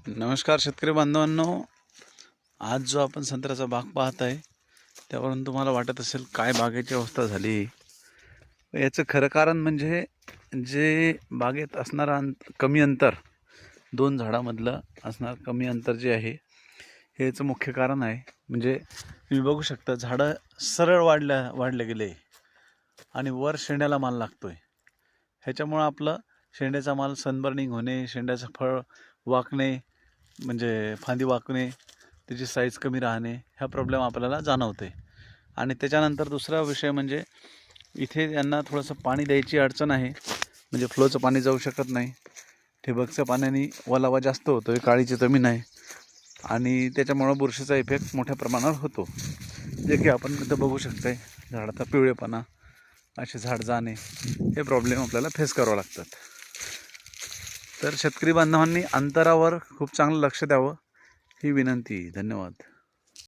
नमस्कार शेतकरी बांधवांनो, आज जो आपण संत्र्याचा बाग पाहत आहे त्यावरून तुम्हाला वाटत असेल काय बागेची अवस्था झाली. याचं खरं कारण म्हणजे जे बागेत असणारा कमी अंतर, दोन झाडामधलं असणार कमी अंतर जे आहे हे याचं मुख्य कारण आहे. म्हणजे तुम्ही बघू शकता झाडं सरळ वाढले गेले आणि वर शेंड्याला माल लागतोय. ह्याच्यामुळं आपलं शेंड्याचा माल सनबर्निंग होणे, शेंड्याचं फळ वाकणे, म्हणजे फांदी वाकणे, त्याची साईज कमी राहणे, हा प्रॉब्लेम आपल्याला जाणवते. आणि त्याच्यानंतर दुसरा विषय म्हणजे इथे यांना थोडंसं पाणी द्यायची अडचण आहे. म्हणजे फ्लोचं पाणी जाऊ शकत नाही. ठिबकच्या पाण्याने ओलावा जास्त होतो, काळीची जमीन आहे आणि त्याच्यामुळं बुरशीचा इफेक्ट मोठ्या प्रमाणावर होतो. जे की आपण इथं बघू शकताय, झाडाचा पिवळेपणा, असे झाड जाणे, हे प्रॉब्लेम आपल्याला फेस करावं लागतात. तर शेतकरी बांधवांनी अंतरावर खूप चांगलं लक्ष द्यावं ही विनंती. धन्यवाद.